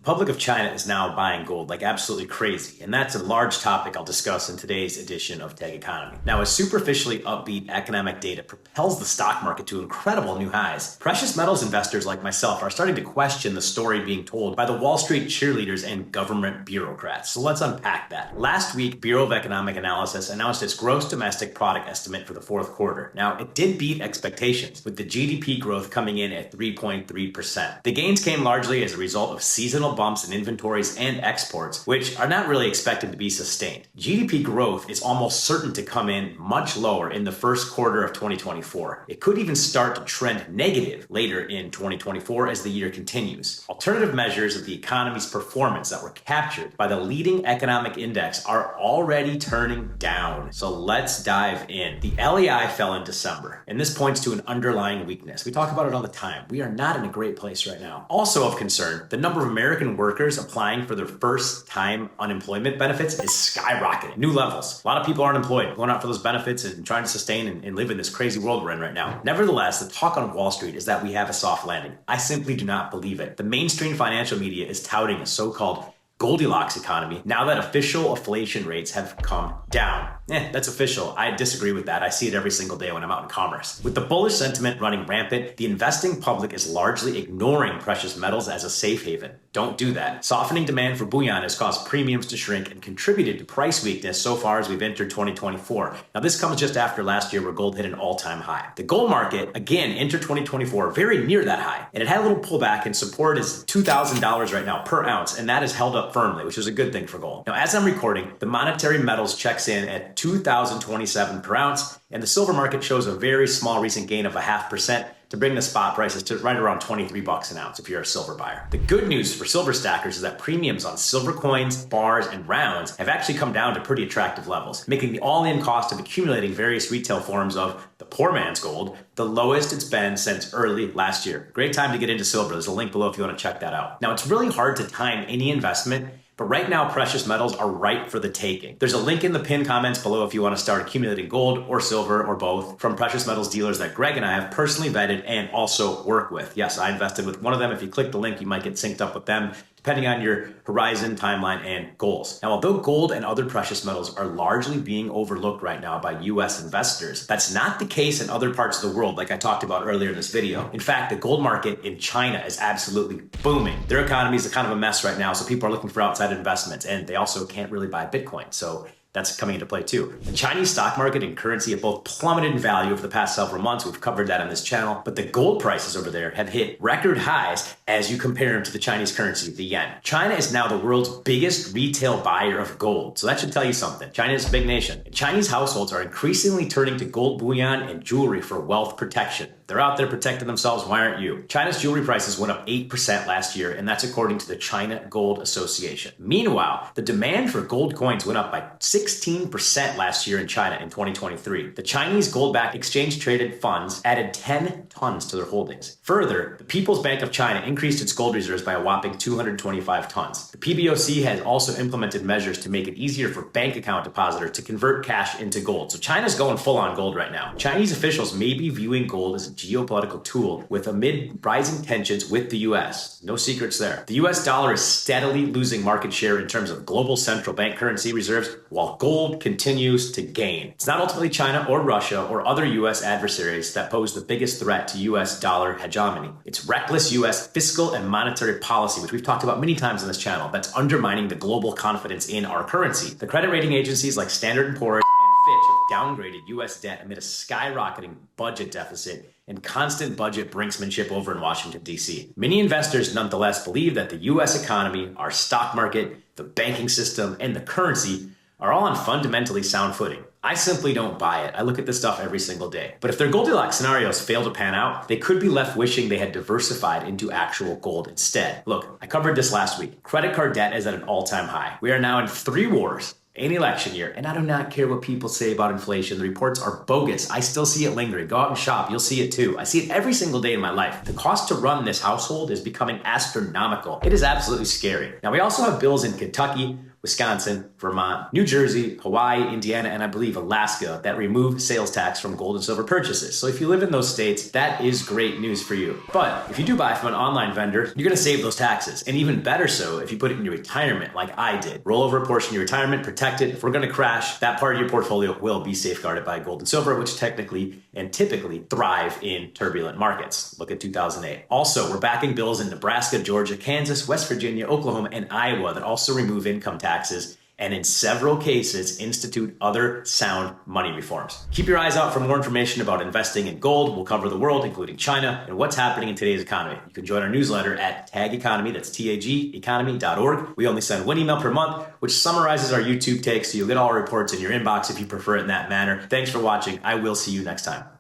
The Republic of China is now buying gold like absolutely crazy, and that's a large topic I'll discuss in today's edition of Tech Economy. Now, as superficially upbeat economic data propels the stock market to incredible new highs, precious metals investors like myself are starting to question the story being told by the Wall Street cheerleaders and government bureaucrats. So let's unpack that. Last week, Bureau of Economic Analysis announced its gross domestic product estimate for the fourth quarter. Now, it did beat expectations, with the GDP growth coming in at 3.3%. The gains came largely as a result of seasonal bumps in inventories and exports, which are not really expected to be sustained. GDP growth is almost certain to come in much lower in the first quarter of 2024. It could even start to trend negative later in 2024 as the year continues. Alternative measures of the economy's performance that were captured by the leading economic index are already turning down. So let's dive in. The LEI fell in December, and this points to an underlying weakness. We talk about it all the time. We are not in a great place right now. Also of concern, the number of American workers applying for their first time unemployment benefits is skyrocketing. New levels. A lot of people aren't employed, going out for those benefits and trying to sustain and live in this crazy world we're in right now. Nevertheless, the talk on Wall Street is that we have a soft landing. I simply do not believe it. The mainstream financial media is touting a so-called Goldilocks economy now that official inflation rates have come down. That's official. I disagree with that. I see it every single day when I'm out in commerce. With the bullish sentiment running rampant, the investing public is largely ignoring precious metals as a safe haven. Don't do that. Softening demand for bullion has caused premiums to shrink and contributed to price weakness so far as we've entered 2024. Now, this comes just after last year where gold hit an all-time high. The gold market, again, entered 2024 very near that high, and it had a little pullback, and support is $2,000 right now per ounce, and that is held up firmly, which is a good thing for gold. Now, as I'm recording, the monetary metals checks in at 2,027 per ounce, and the silver market shows a very small recent gain of 0.5% to bring the spot prices to right around 23 bucks an ounce if you're a silver buyer. The good news for silver stackers is that premiums on silver coins, bars, and rounds have actually come down to pretty attractive levels, making the all-in cost of accumulating various retail forms of the poor man's gold the lowest it's been since early last year. Great time to get into silver. There's a link below if you want to check that out. Now, it's really hard to time any investment, but right now, precious metals are ripe for the taking. There's a link in the pinned comments below if you want to start accumulating gold or silver or both from precious metals dealers that Greg and I have personally vetted and also work with. Yes, I invested with one of them. If you click the link, you might get synced up with them, depending on your horizon, timeline, and goals. Now, although gold and other precious metals are largely being overlooked right now by US investors, that's not the case in other parts of the world, like I talked about earlier in this video. In fact, the gold market in China is absolutely booming. Their economy is kind of a mess right now, so people are looking for outside investments, and they also can't really buy Bitcoin. So that's coming into play too. The Chinese stock market and currency have both plummeted in value over the past several months. We've covered that on this channel, but the gold prices over there have hit record highs as you compare them to the Chinese currency, the yen. China is now the world's biggest retail buyer of gold. So that should tell you something. China is a big nation. And Chinese households are increasingly turning to gold bullion and jewelry for wealth protection. They're out there protecting themselves. Why aren't you? China's jewelry prices went up 8% last year, and that's according to the China Gold Association. Meanwhile, the demand for gold coins went up by 16% last year in China in 2023. The Chinese gold-backed exchange-traded funds added 10 tons to their holdings. Further, the People's Bank of China increased its gold reserves by a whopping 225 tons. The PBOC has also implemented measures to make it easier for bank account depositors to convert cash into gold. So China's going full on gold right now. Chinese officials may be viewing gold as a geopolitical tool with amid rising tensions with the US. No secrets there. The US dollar is steadily losing market share in terms of global central bank currency reserves, while gold continues to gain. It's not ultimately China or Russia or other US adversaries that pose the biggest threat to US dollar hegemony. It's reckless US fiscal and monetary policy, which we've talked about many times on this channel, that's undermining the global confidence in our currency. The credit rating agencies like Standard & Poor's and Fitch have downgraded US debt amid a skyrocketing budget deficit and constant budget brinksmanship over in Washington, D.C. Many investors nonetheless believe that the U.S. economy, our stock market, the banking system, and the currency are all on fundamentally sound footing. I simply don't buy it. I look at this stuff every single day. But if their Goldilocks scenarios fail to pan out, they could be left wishing they had diversified into actual gold instead. Look, I covered this last week. Credit card debt is at an all-time high. We are now in 3 wars. An election year, and I do not care what people say about inflation. The reports are bogus. I still see it lingering. Go out and shop. You'll see it too. I see it every single day in my life. The cost to run this household is becoming astronomical. It is absolutely scary. Now, we also have bills in Kentucky, Wisconsin, Vermont, New Jersey, Hawaii, Indiana, and I believe Alaska that remove sales tax from gold and silver purchases. So if you live in those states, that is great news for you. But if you do buy from an online vendor, you're going to save those taxes. And even better so if you put it in your retirement like I did. Roll over a portion of your retirement, protect it. If we're going to crash, that part of your portfolio will be safeguarded by gold and silver, which technically and typically thrive in turbulent markets. Look at 2008. Also, we're backing bills in Nebraska, Georgia, Kansas, West Virginia, Oklahoma, and Iowa that also remove income taxes and in several cases institute other sound money reforms. Keep your eyes out for more information about investing in gold. We'll cover the world, including China, and what's happening in today's economy. You can join our newsletter at Tag Economy, that's TAG, economy.org. We only send one email per month, which summarizes our YouTube takes, so you'll get all our reports in your inbox if you prefer it in that manner. Thanks for watching. I will see you next time.